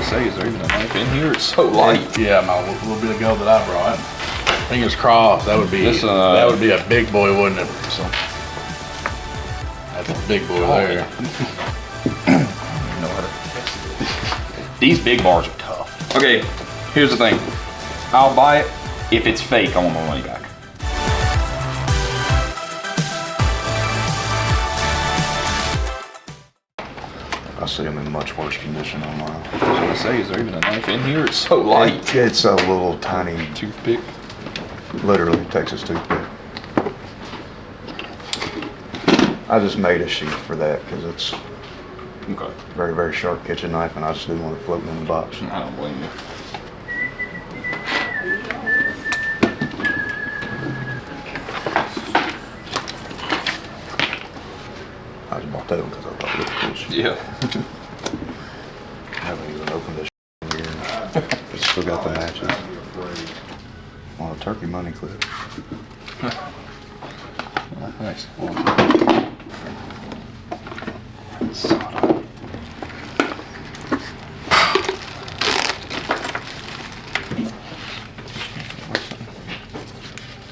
say, is there even a knife in here? It's so light. Yeah, my little bit of gold that I brought. Fingers crossed. That would be that would be a big boy, wouldn't it? So that's a big boy there. These big bars are tough. Okay, here's the thing. I'll buy it. If it's fake, I want my money back. I see them in much worse condition online. I was gonna say, is there even a knife in here? It's so light. It's a little tiny Toothpick. Literally Texas toothpick. I just made a sheath for that because it's Okay. very, very sharp kitchen knife, and I just didn't want it floating in the box. I don't blame you. I just bought that one because I thought it looked cool. Yeah. I haven't even opened this in years. It's still got the matches. On a turkey money clip. Oh, nice.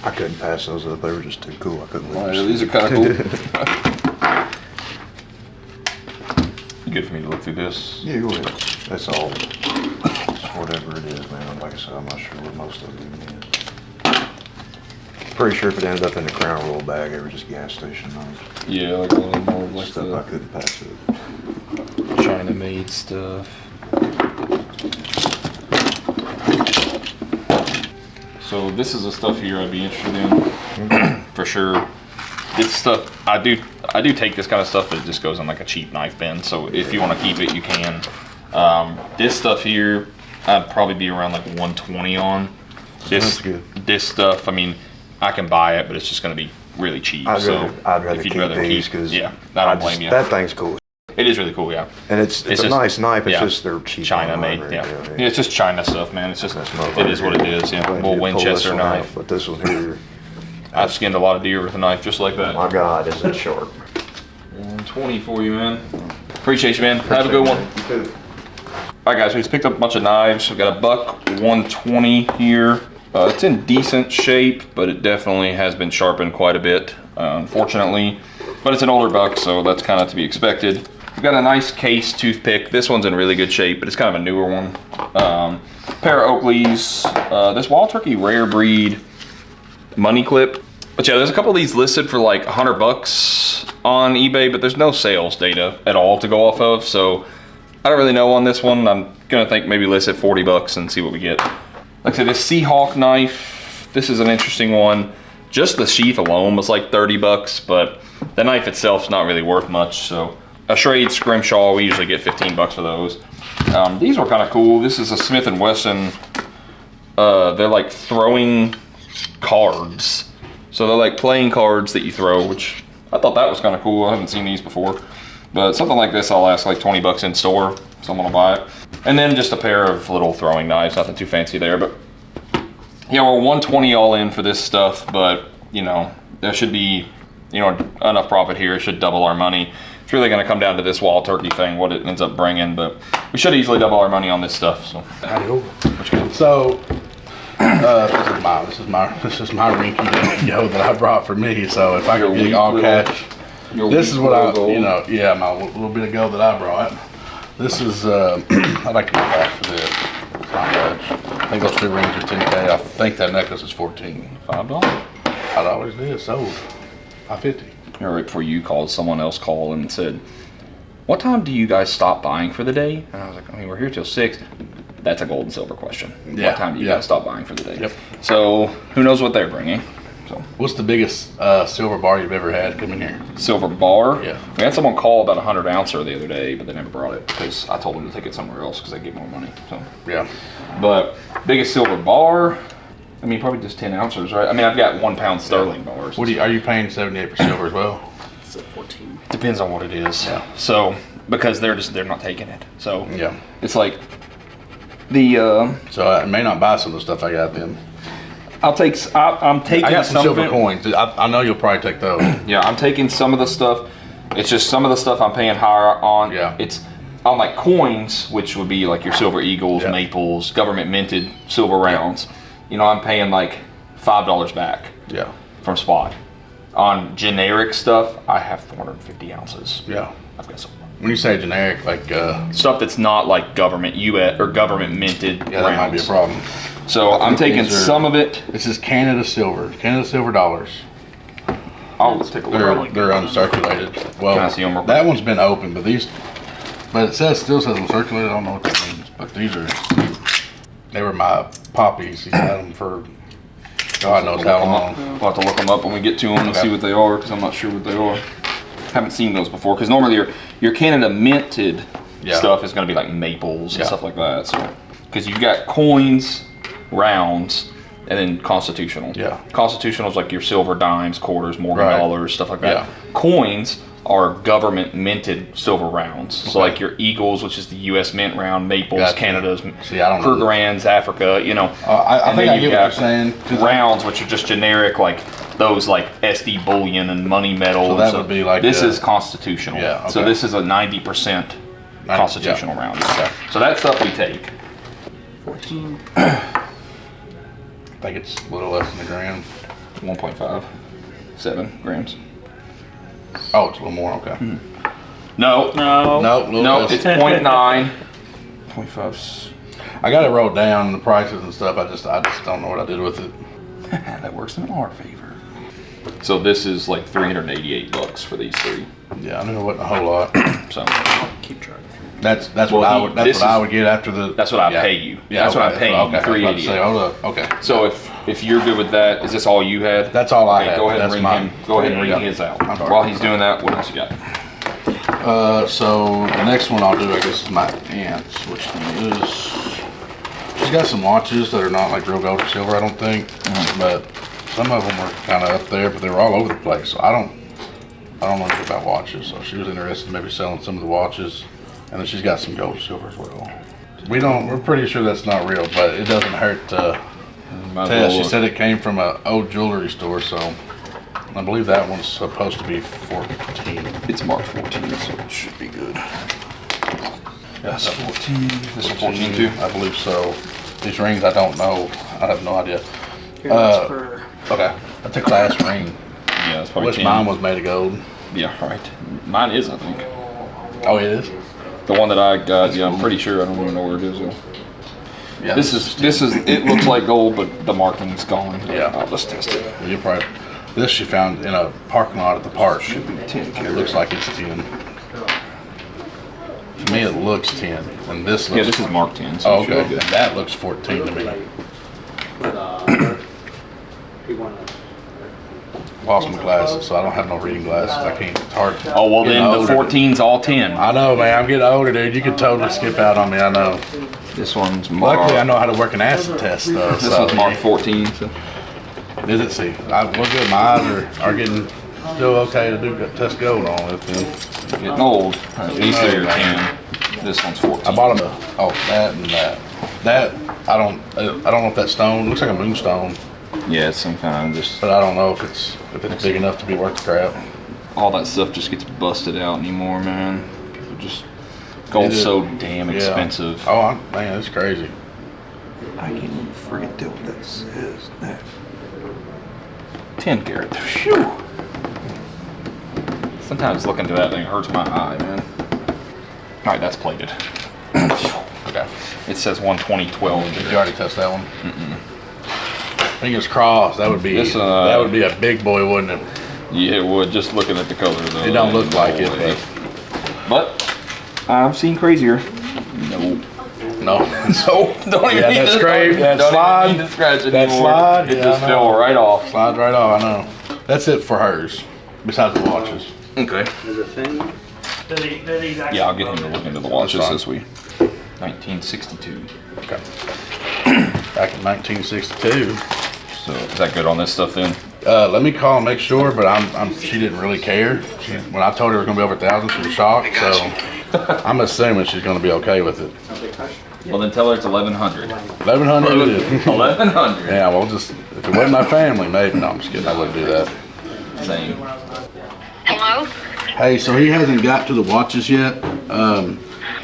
I couldn't pass those up. They were just too cool. I couldn't Oh, leave yeah, them. these are kind of cool. You good for me to look through this? Yeah, go ahead. That's all. It's whatever it is, man. Like I said, I'm not sure what most of it even is. Pretty sure if it ended up in the Crown Royal bag, they were just gas station knives. Yeah, like a little more like Stuff I the couldn't pass up. China-made stuff. So this is the stuff here I'd be interested in, for sure. This stuff, I do take this kind of stuff, but it just goes in like a cheap knife bin. So if you want to keep it, you can. This stuff here, I'd probably be around like 120 on. That's good. This stuff, I mean, I can buy it, but it's just going to be really cheap. I'd so rather if you'd keep rather these keep, because yeah, I don't blame you. That thing's cool. It is really cool, yeah. And it's a just, nice knife. It's yeah, just they're cheap. China made, right? yeah. Yeah, it's just China stuff, man. It's just, That's it is what it is, yeah. Little Winchester knife. But this one here, I've skinned a lot of deer with a knife just like oh that. my God, is it sharp? 120 for you, man. Appreciate you, man. Have a good one. You too. All right, guys, we just picked up a bunch of knives. We've got a buck 120 here. It's in decent shape, but it definitely has been sharpened quite a bit, unfortunately. But it's an older buck, so that's kind of to be expected. We've got a nice case toothpick. This one's in really good shape, but it's kind of a newer one. Pair of Oakleys. This Wild Turkey rare breed money clip. But yeah, there's a couple of these listed for like $100 on eBay, but there's no sales data at all to go off of. So I don't really know on this one. I'm gonna think maybe list it $40 and see what we get. Like I said, this Seahawk knife, this is an interesting one. Just the sheath alone was like $30, but the knife itself's not really worth much. So a Schrade Scrimshaw, we usually get $15 for those. These were kind of cool. This is a Smith & Wesson. They're like throwing cards. So they're like playing cards that you throw, which I thought that was kind of cool. I haven't seen these before. But something like this, I'll ask like $20 in store. Someone will buy it. And then just a pair of little throwing knives, nothing too fancy there. But yeah, we're 120 all in for this stuff. But you know, there should be, you know, enough profit here. It should double our money. It's really going to come down to this Wild Turkey thing, what it ends up bringing. But we should easily double our money on this stuff. So, So this is my rinky yo that I brought for me. So if I could get all cash, this is what I, you know, yeah, my little bit of gold that I brought. This is I'd like to go back for this. It's not much. I think those two rings are 10K. I think that necklace is 14. $5. I always did. Sold. $5.50. Right before you called, someone else called and said, "What time do you guys stop buying for the day?" And I was like, "I mean, we're here till 6. That's a gold and silver question. Yeah, what time do you guys stop buying for the day? Yep. So who knows what they're bringing? So What's the biggest silver bar you've ever had come in here? silver bar. Yeah. We had someone call about 100 ouncer the other day, but they never brought it because I told them to take it somewhere else because they get more money. So Yeah. but biggest silver bar. I mean, probably just 10 ounces, right? I mean, I've got 1 pound sterling bars. What are you paying 78 for silver as well? It's at 14. Depends on what it is. Yeah. So because they're not taking it. So Yeah. it's like the So I may not buy some of the stuff I got then. I'm taking I got some of silver it. coins. I know you'll probably take those. Yeah, I'm taking some of the stuff. It's just some of the stuff I'm paying higher on. Yeah. on like coins, which would be like your silver eagles, maples, government minted silver rounds, you know, I'm paying like $5 back from spot. On generic stuff, I have 450 ounces. Yeah. I've got some. When you say generic, like stuff that's not like government US or government minted rounds. That might be a problem. So I'm taking some of it. This is Canada silver dollars. I'll take a look. They're uncirculated. Well, Can I see them real quick? that one's been open, but it still says uncirculated. I don't know what that means, but they were my poppies. He's had them for God knows how long. We'll have to look them up when we get to them and see what they are, because I'm not sure what they are. Haven't seen those before, because normally your Canada minted stuff is going to be like maples and stuff like that. So, because you've got coins, rounds, and then constitutional. Yeah. Constitutional is like your silver dimes, quarters, Morgan dollars, stuff like that. Yeah. Coins are government minted silver rounds. So like your Eagles, which is the U.S. mint round, Maples, Canada's, Kurgrands, Africa, you know. I think I get what you're saying. Rounds, which are just generic, like those like SD bullion and money metal. So that would be like this is constitutional. Yeah. Okay. So this is a 90% constitutional round. Okay. So that stuff we take. 14. I think it's a little less than a gram. 1.5. 7 grams. Oh, it's a little more, okay. No, it's 0.9. 0.5. I got it wrote down, the prices and stuff. I just don't know what I did with it. That works in our favor. So this is like $388 for these three. Yeah, I knew it wasn't a whole lot. So keep track. That's what I would get after the. That's what I pay you. Yeah, that's what I'm paying you. $388. Hold up. Okay. So if you're good with that, is this all you had? That's all I had. Go ahead and ring his out. While he's doing that, what else you got? So the next one I'll do, I guess, is my aunt's, which is she's got some watches that are not like real gold or silver, I don't think, but some of them were kind of up there, but they were all over the place. So I don't know anything about watches. So she was interested in maybe selling some of the watches, and then she's got some gold and silver as well. We're pretty sure that's not real, but it doesn't hurt to test. She said it came from an old jewelry store, so I believe that one's supposed to be 14. It's marked 14, so it should be good. That's 14. This is 14 too? I believe so. These rings, I don't know. I have no idea. Here, that's for... Okay, that's a class ring. Yeah, that's probably 10. Mine was made of gold. Yeah, right. Mine is, I think. Oh, it is? The one that I got, yeah, I'm pretty sure. I don't even know where it is though. Yeah, this is. It looks like gold, but the marking's gone. Yeah. Let's test it. You probably. This she found in a parking lot at the park. Should be 10. It looks like it's 10. To me, it looks 10, and this looks. Yeah, this is marked 10. So okay. And that looks 14 to me. Lost my glasses, so I don't have no reading glasses. I can't. It's hard. Oh well, then the 14's all 10. I know, man. I'm getting older, dude. You can totally skip out on me. I know. This one's marked. Luckily, I know how to work an acid test, though. This one's marked 14. So. Is it? See, we're good. My eyes are getting still okay to do test gold on with them. Getting old. These three are 10. This one's 14. I bought them. That and that. That I don't know if that stone looks like a moonstone. Yeah, it's some kind of just. But I don't know if it's big enough to be worth the crap. All that stuff just gets busted out anymore, man. Just gold's so damn expensive. Oh man, that's crazy. I can't even freaking tell what that says. 10 karat. Phew. Sometimes looking to that thing hurts my eye, man. All right, that's plated. Okay. It says 120/12. Did you already test that one? Fingers crossed. That would be that would be a big boy, wouldn't it? Yeah, it would. Just looking at the color, though. It don't look like it, but I've seen crazier. No. So don't even need to scrape. That slide. Don't need to scratch it that anymore. slide. It just fell right off. Slides right off. I know. That's it for hers. Besides the watches. Okay. There's a thing. Yeah, I'll get him to look into the watches this week. 1962. Okay. Back in 1962. So is that good on this stuff then? Let me call and make sure, but she didn't really care. When I told her it was gonna be over 1,000, she was shocked. So I'm assuming she's gonna be okay with it. Well, then tell her it's 1,100. 1,100 it is. 1,100. Yeah, well, just if it wasn't my family, maybe. No, I'm just kidding. I wouldn't do that. Same. Hello? Hey, so he hasn't got to the watches yet.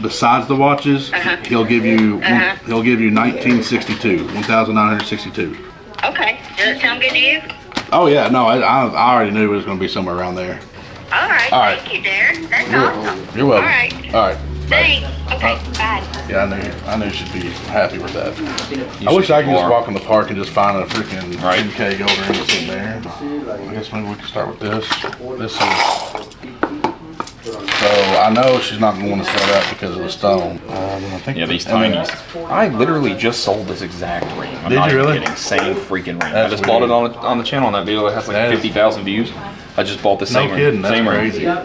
besides the watches, he'll give you 1962, 1962. Okay. Does it sound good to you? Oh yeah, no, I already knew it was going to be somewhere around there. All right. All right. Thank you, Darren. That's awesome. You're welcome. All right. All right. Thanks. Okay. Bye. Yeah, I knew she'd be happy with that. I wish I could just walk in the park and just find a freaking 10K gold ring sitting there. I guess maybe we can start with this. This is. So I know she's not going to want to sell that because of the stone. I think Yeah, these tinies. I literally just sold this exact ring. I'm Did not you even really? kidding. Same freaking ring. I That's just bought it weird. on the channel on that video. It has like That is- 50,000 views. I just bought the No same ring. kidding, that's Same crazy. ring.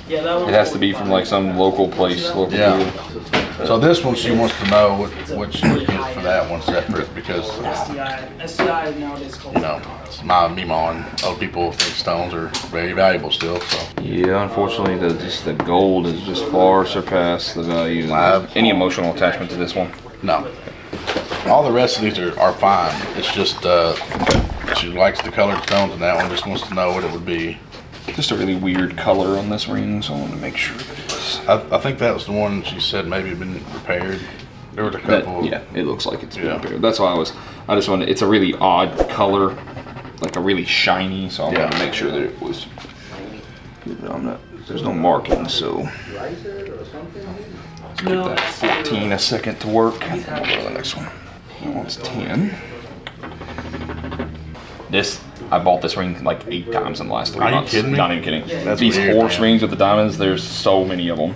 Yeah, that It has to be from like some local place. Local Yeah. deal. So this one, she wants to know what she would get for that one separate because, STI nowadays called. you know, it's my Mima and other people think stones are very valuable still. So Yeah, unfortunately, the gold has just far surpassed the value. Any emotional attachment to this one? no, all the rest of these are fine. It's just she likes the colored stones, and that one just wants to know what it would be. Just a really weird color on this ring, so I want to make sure that it's. I think that was the one she said maybe had been repaired. There was a couple. Yeah, it looks like it's been Yeah. repaired. That's why I just wanted. It's a really odd color, like a really shiny. So I wanted to make sure that it was. There's no markings, so. Let's give that 14 a second to work. We'll go to the next one. That one's 10. I bought this ring like 8 times in the last 3 Are you months. kidding me? Not even kidding. That's These weird, horse man. rings with the diamonds, there's so many of them.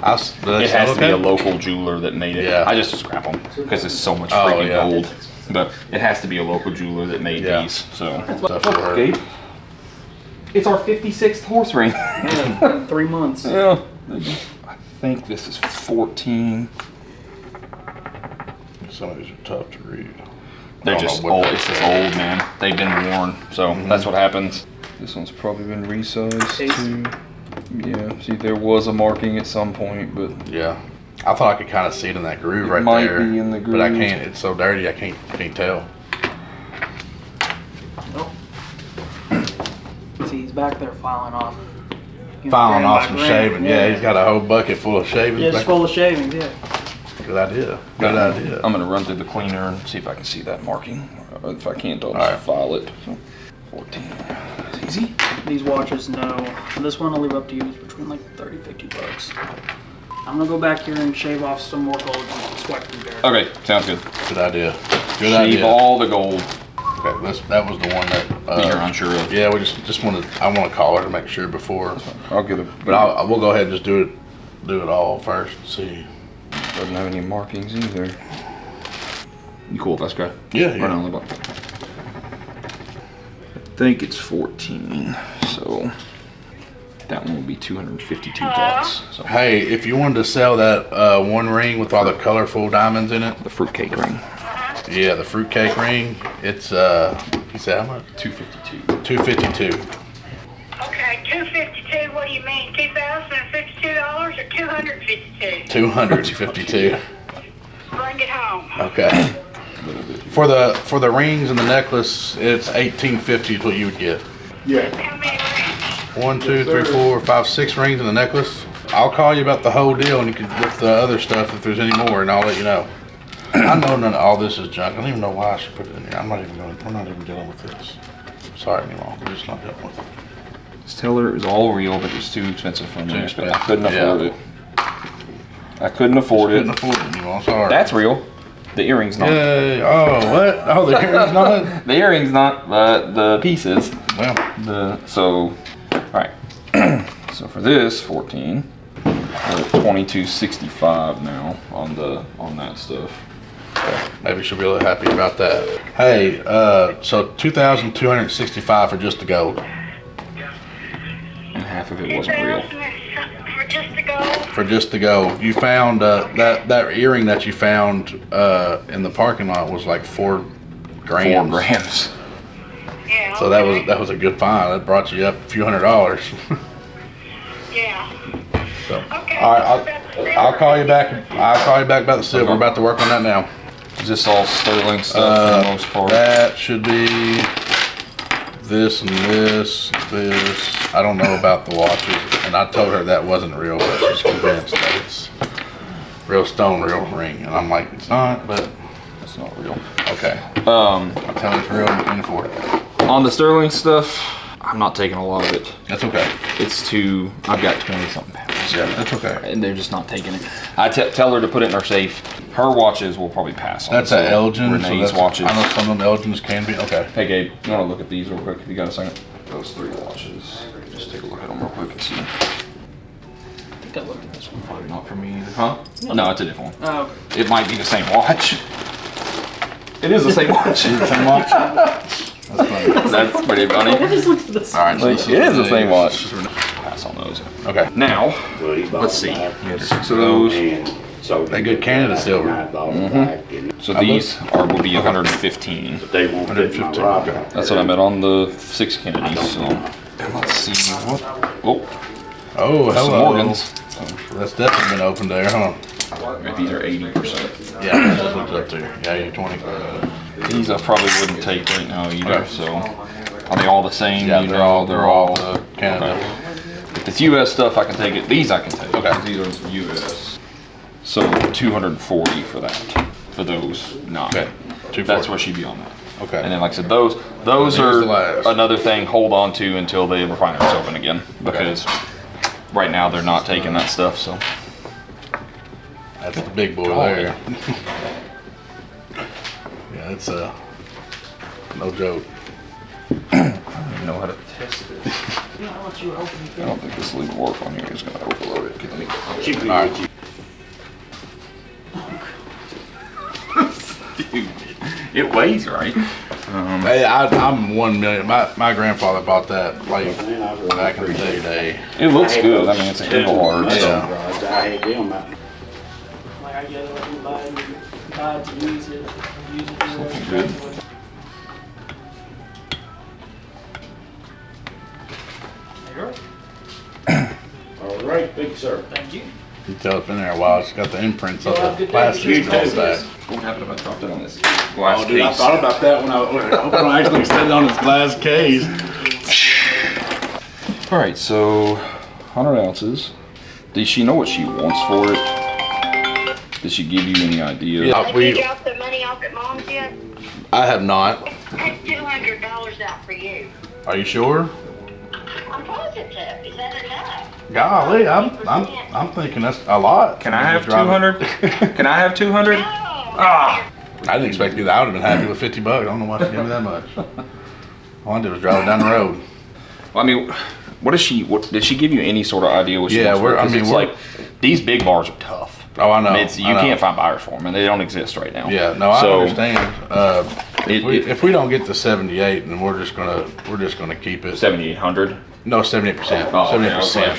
It has to be a local jeweler that made it. Yeah. I just scrap them because it's so much Oh, freaking yeah. gold. But it has to be a local jeweler that made Yeah. these. So Stuff for her. okay. It's our 56th horse ring. Yeah, 3 months. Yeah. I think this is 14. Some of these are tough to read. They're I don't just know what old. that It's just says. old, man. They've been worn. So that's what happens. This one's probably been resized too. Yeah. See, there was a marking at some point, but Yeah, I thought I could kind of see it in that groove right might there. be in the But I groove. can't. It's so dirty. I can't tell. See, he's back there filing off. Filing grain off by some grain. shaving. Yeah, he's got a whole bucket full of shavings. Yeah, it's back- full of shavings, yeah. Good idea. Good idea. I'm gonna run through the cleaner and see if I can see that marking. If I can't, I'll just Alright. file it. So, 14. It's easy. These watches, no. This one I'll leave up to you. It's between like 30, 50 bucks. I'm gonna go back here and shave off some more gold and swipe from there. Okay, sounds good. Good idea. Good Shave idea. all the gold Okay, that was the one that. that you're unsure of. Yeah, we just wanted. I want to call her to make sure before. I'll get it. But we'll go ahead and just do it all first and see. Doesn't have any markings either. You cool if that's okay? Yeah, Right yeah. on the button. I think it's 14, so that one will be 252 bucks. So Hey, if you wanted to sell that one ring with all the colorful diamonds in it, the fruitcake ring, yeah, the fruitcake ring, it's you said how much? 252. 252. Okay, 252. What do you mean? $2,052 or 252? 252. Bring it home. Okay. For the rings and the necklace, it's 1850 is what you would get. How many rings? 1, 2, 3, 4, 5, 6 rings in the necklace. I'll call you about the whole deal, and you can with the other stuff if there's any more, and I'll let you know. I know none of all this is junk. I don't even know why I should put it in here. We're not even dealing with this. Sorry, Mima. We're just not dealing with it. Just tell her it was all real, but it's too expensive for me. Too I couldn't expensive, afford it. I couldn't afford Couldn't it. afford it, Mima. I'm sorry. That's real. The earring's not. Yay. Oh, what? Oh, the earring's not? The earring's not, but the pieces. Well, All right. So for this 14, we're at 2265 now on that stuff. maybe she'll be a little happy about that. Hey, so 2,265 for just the gold. And half of it wasn't real. 2,000 for just the gold? For just the gold. You found that earring that you found in the parking lot was like 4 grams. 4 grams. Yeah. So that was a good find. That brought you up a few $100s. Yeah. So, Okay. all right, I'll call you back. I'll call you back about the silver. We're about to work on that now. Is this all sterling stuff for the most part? That should be this and this. I don't know about the watches, and I told her that wasn't real, but she's convinced that it's real stone, real ring. And I'm like, it's not, but It's not real. okay. I'm telling you it's real, you can afford it. On the sterling stuff, I'm not taking a lot of it. That's okay. It's too, I've got 20 something pounds. Yeah, that's okay. And they're just not taking it. I tell her to put it in her safe. Her watches will probably pass on. That's an Elgin. Renee's so watches. I know some of them Elgins can be. Okay. Hey Gabe, you want to look at these real quick if you got a second? Those 3 watches. Just take a look at them real quick and see. I think I looked at this one. Probably not for me either. Huh? No, it's a different one. Oh, It might be the same watch. It is the same watch. Same watch? That's funny. That's pretty funny. I just looked at this. All right. So Like, this it is the same watch. this is- Pass on those. Okay. Now, let's see. 6 of those. They good Canada silver. So these will be 115. They won't fit my 115, rock. okay. That's what I meant on the 6 Kennedys. So let's see what. Oh, Oh, some hello. Morgans. That's definitely been opened there, huh? These are 80%. Yeah, I just looked up there. Yeah, you're 20. These I probably wouldn't take right now either. Okay. So are they all the same? Yeah, You they're know, all Canada. Okay. If it's U.S. stuff, I can take it. These I can take. Okay. These are U.S. So 240 for that. For those 9. Okay. That's 240. where she'd be on that. Okay. And then, like I said, those Here's the are last. another thing. Hold on to until the refinery's open again, because right now they're not taking that stuff. So That's the big boy God. there. Yeah, it's no joke. I don't even know how to test this. You know how much you were hoping I don't think this lever work on here is going to overload it. Let me- All right. Dude, it weighs right. Hey, I'm 1 million. My grandfather bought that like back in the day. It looks good. I mean, it's a Everlard. So. Yeah. I had them out. Like I get it, like you buy it to use it, use it for Good. There you All right, big sir. go. Thank you. You tell it's been there a while. It's got the imprints of Well, have a the good day. plastic You on the too. back. What happened if I dropped it on this glass Oh, dude, I case? thought about that when I hope I don't actually set it on his glass case. All right, so 100 ounces. Does she know what she wants for it? Did she give you any idea? Yeah. Have we- you dropped the money off at mom's yet? I have not. That's $200 out for you. Are you sure? I'm positive. Is that enough? Golly, I'm thinking that's a lot. Can I have Drive- 200? Can I have 200? No. Ah. I didn't expect you. I would have been happy with $50. I don't know why she gave me that much. All I did was drive it down the road. Well, I mean, what did she give you any sort of idea what she Yeah, wants for it? I 'Cause mean, it's we're- like these big bars are tough. Oh, I know. You I know. can't find buyers for them, and they don't exist right now. Yeah, no, I So, understand. It- If we don't get to 78, then we're just gonna keep it. 7,800. No, 78%. Oh, okay, 78%.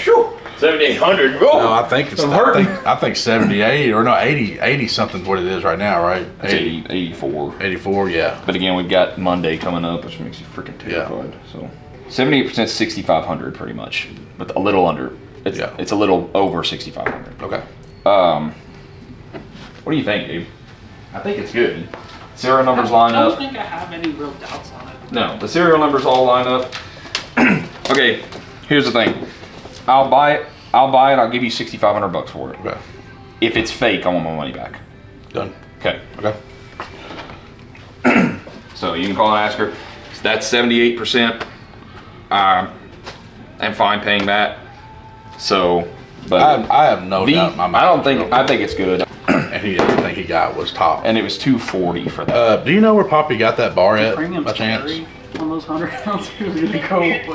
7,800. No, I think it's. I'm I hurting. think 78 or no 80 something's what it is right now, right? It's 84. 84. Yeah. But again, we've got Monday coming up, which makes you freaking terrified. So 78% 6,500 pretty much, but a little under. It's Yeah. it's a little over 6,500. Okay. What do you think, Gabe? I think it's good. Serial numbers line I don't up. think I have any real doubts on it. No, the serial numbers all line up. Okay, here's the thing. I'll buy it. I'll give you 6,500 bucks for it. Okay. If it's fake, I want my money back. Done. Okay. Okay. So you can call and ask her. That's 78%. I'm fine paying that. So, but I have no doubt in my mind. I think it's good. And everything he got was top. And it was 240 for that. Do you know where Poppy got that bar at? Premium's By chance? carry on those 100 ounces really It's cold. this,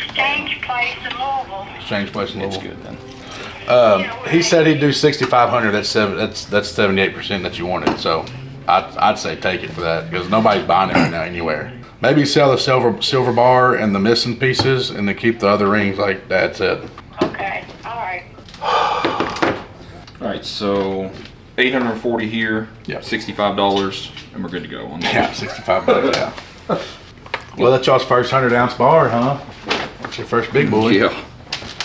exchange place in Louisville. Exchange place in It's Louisville. good then. He said he'd do 6,500. That's 78% that you wanted. So I'd say take it for that because nobody's buying it right now anywhere. Maybe sell the silver bar and the missing pieces, and then keep the other rings like that's it. Okay, all right. All right, so 840 here. Yep. $65, and we're good to go on that. Yeah, $65. Yeah. Well, that's y'all's first 100-ounce bar, huh? That's your first big boy. Yeah.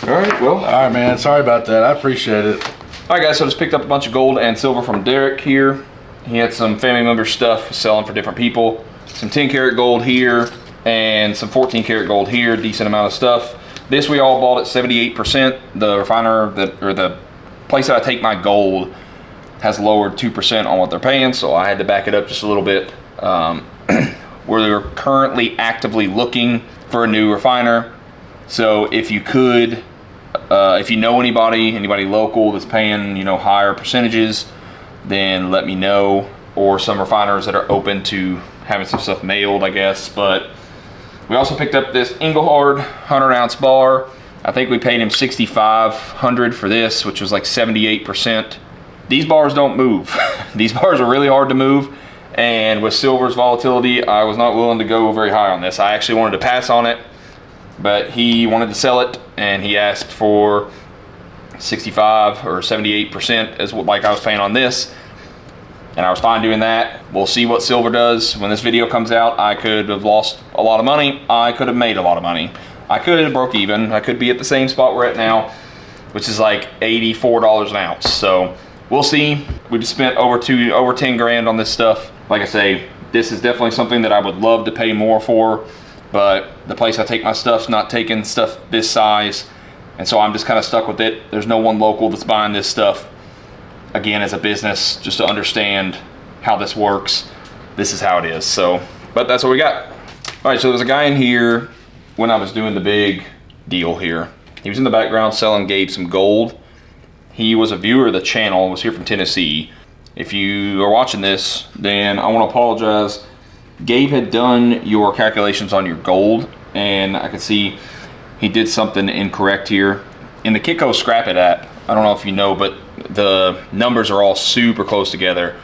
All right, well. All right, man. Sorry about that. I appreciate it. All right, guys, so I just picked up a bunch of gold and silver from Derek here. He had some family member stuff selling for different people. Some 10 karat gold here. and some 14 karat gold here, decent amount of stuff. This we all bought at 78%. The refiner or the place that I take my gold has lowered 2% on what they're paying, so I had to back it up just a little bit. We're currently actively looking for a new refiner. So if you could, if you know anybody local that's paying, you know, higher percentages, then let me know. Or some refiners that are open to having some stuff mailed, I guess. But we also picked up this Engelhard 100-ounce bar. I think we paid him $6,500 for this, which was like 78%. These bars don't move. These bars are really hard to move. And with silver's volatility, I was not willing to go very high on this. I actually wanted to pass on it, but he wanted to sell it, and he asked for 65 or 78% as what like I was paying on this. And I was fine doing that. We'll see what silver does. When this video comes out, I could have lost a lot of money. I could have made a lot of money. I could have broke even. I could be at the same spot we're at now, which is like $84 an ounce. So we'll see. We just spent over 10 grand on this stuff. Like I say, this is definitely something that I would love to pay more for, but the place I take my stuff's not taking stuff this size. And so I'm just kind of stuck with it. There's no one local that's buying this stuff. Again, as a business, just to understand how this works, this is how it is. So, but that's what we got. All right, so there's a guy in here when I was doing the big deal here. He was in the background selling Gabe some gold. He was a viewer of the channel, was here from Tennessee. If you are watching this, then I want to apologize. Gabe had done your calculations on your gold, and I could see he did something incorrect here. In the Kitco Scrap It app, I don't know if you know, but the numbers are all super close together.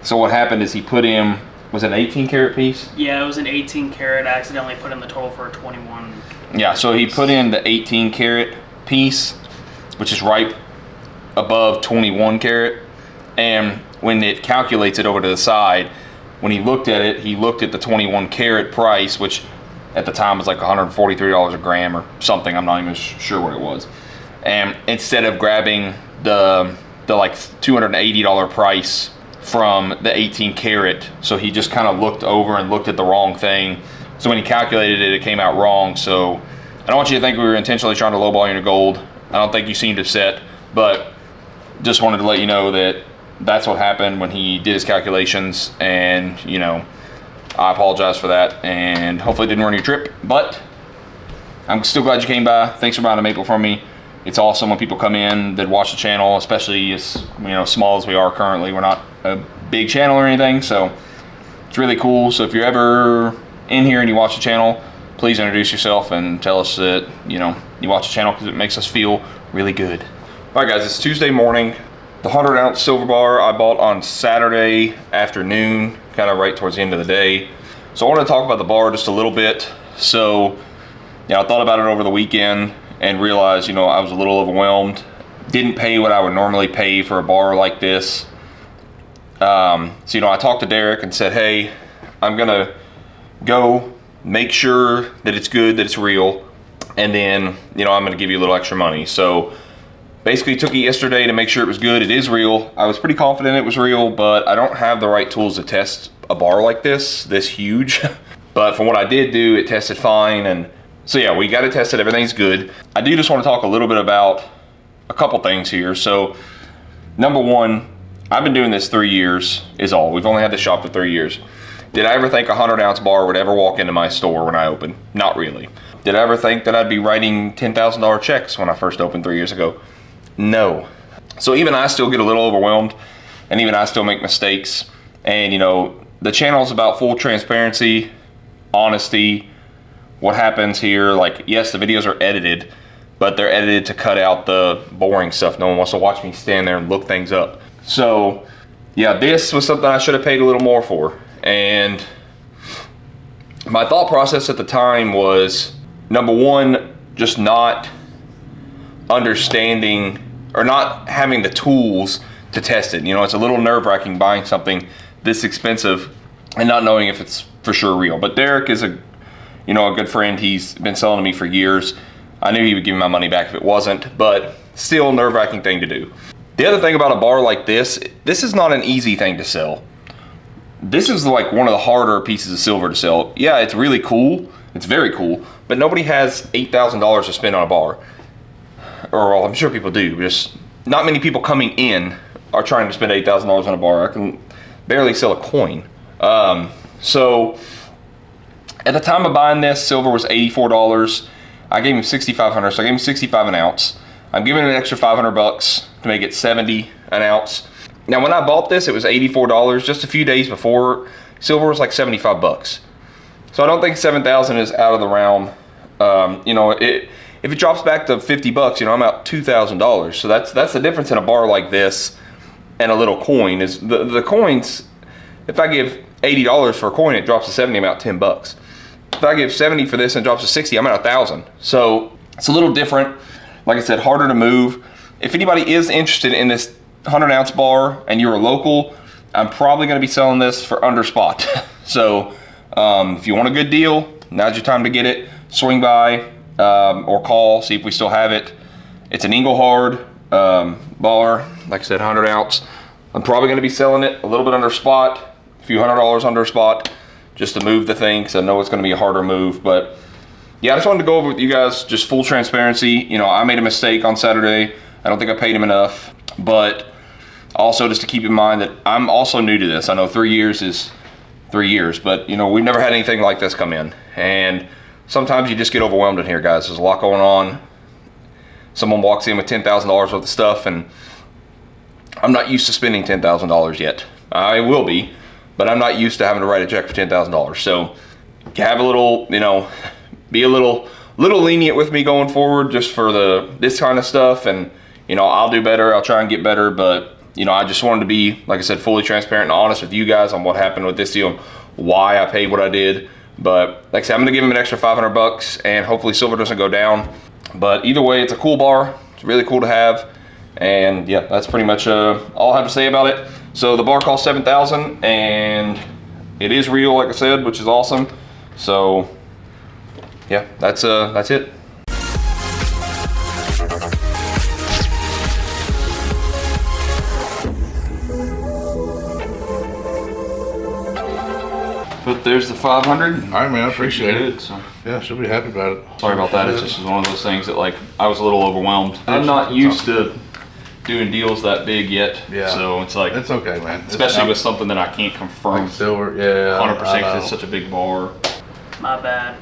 So what happened is he put in, was it an 18 karat piece? Yeah, it was an 18 karat. I accidentally put in the total for a 21. Yeah, so he put in the 18 karat piece, which is right above 21 karat. And when it calculates it over to the side, when he looked at it, he looked at the 21 karat price, which at the time was like $143 a gram or something. I'm not even sure what it was. And instead of grabbing the like $280 price from the 18 karat, so he just kind of looked over and looked at the wrong thing. So when he calculated it, it came out wrong. So I don't want you to think we were intentionally trying to lowball your gold. I don't think you seemed upset, but just wanted to let you know that that's what happened when he did his calculations. And you know, I apologize for that, and hopefully it didn't ruin your trip, but I'm still glad you came by. Thanks for buying a maple from me. It's awesome when people come in that watch the channel, especially as, you know, small as we are currently. We're not a big channel or anything, so it's really cool. So if you're ever in here and you watch the channel, please introduce yourself and tell us that, you know, you watch the channel, because it makes us feel really good. All right, guys, it's Tuesday morning. The 100-ounce silver bar I bought on Saturday afternoon, kind of right towards the end of the day. So I want to talk about the bar just a little bit. So, yeah, I thought about it over the weekend and realized, you know, I was a little overwhelmed. Didn't pay what I would normally pay for a bar like this. So, you know, I talked to Derek and said, hey, I'm gonna go make sure that it's good, that it's real, and then, you know, I'm gonna give you a little extra money. So basically took it yesterday to make sure it was good. It is real. I was pretty confident it was real, but I don't have the right tools to test a bar like this huge. But from what I did do, it tested fine. And so yeah, we got it tested, everything's good. I do just want to talk a little bit about a couple things here. So number one, I've been doing this 3 years is all. We've only had the shop for 3 years. Did I ever think a 100-ounce bar would ever walk into my store when I opened? Not really. Did I ever think that I'd be writing $10,000 checks when I first opened 3 years ago? No. So even I still get a little overwhelmed, and even I still make mistakes. And you know, the channel is about full transparency, honesty, what happens here. Like, yes, the videos are edited, but they're edited to cut out the boring stuff. No one wants to watch me stand there and look things up. So yeah, this was something I should have paid a little more for. And my thought process at the time was, number one, just not understanding or not having the tools to test it. You know, it's a little nerve-wracking buying something this expensive and not knowing if it's for sure real. But Derek is a good friend. He's been selling to me for years. I knew he would give me my money back if it wasn't, but still nerve-wracking thing to do. The other thing about a bar like this is not an easy thing to sell. this is like one of the harder pieces of silver to sell. Yeah, it's really cool. It's very cool, but nobody has $8,000 to spend on a bar. Or well, I'm sure people do, just not many people coming in are trying to spend $8,000 on a bar. I can barely sell a coin. So at the time of buying this, silver was $84. I gave him $6,500, so I gave him 65 an ounce. I'm giving him an extra 500 bucks to make it 70 an ounce. Now, when I bought this, it was $84. Just a few days before, silver was like 75 bucks. So I don't think 7,000 is out of the realm. You know, if it drops back to 50 bucks, you know, I'm out $2,000. So that's the difference in a bar like this and a little coin is the coins. If I give $80 for a coin, it drops to 70, I'm out 10 bucks. If I give 70 for this and it drops to 60, I'm at 1,000. So it's a little different. Like I said, harder to move. If anybody is interested in this 100-ounce bar and you're a local, I'm probably going to be selling this for under spot. So if you want a good deal, now's your time to get it. Swing by or call, see if we still have it. It's an Engelhard bar, like I said, 100-ounce. I'm probably going to be selling it a little bit under spot, a few $100 under spot, just to move the thing, because I know it's going to be a harder move. But yeah, I just wanted to go over with you guys, just full transparency. You know, I made a mistake on Saturday. I don't think I paid him enough, but also just to keep in mind that I'm also new to this. I know 3 years is 3 years, but you know, we've never had anything like this come in. And sometimes you just get overwhelmed in here, guys. There's a lot going on. Someone walks in with $10,000 worth of stuff, and I'm not used to spending $10,000 yet. I will be, but I'm not used to having to write a check for $10,000. So have a little, you know, be a little lenient with me going forward, just for this kind of stuff. And you know, I'll do better. I'll try and get better. But you know, I just wanted to be, like I said, fully transparent and honest with you guys on what happened with this deal and why I paid what I did. But like I said, I'm gonna give him an extra 500 bucks, and hopefully silver doesn't go down. But either way, it's a cool bar. It's really cool to have. And yeah, that's pretty much all I have to say about it. So the bar cost $7,000, and it is real, like I said, which is awesome. So yeah, that's it. But there's the 500. All right, man, I appreciate it. So. Yeah, she'll be happy about it. Sorry about that. It's just one of those things that, like, I was a little overwhelmed. I'm not used to doing deals that big yet. Yeah. So it's like, it's okay, man. Especially with something that I can't confirm like silver, yeah. 100% because it's such a big bar. My bad.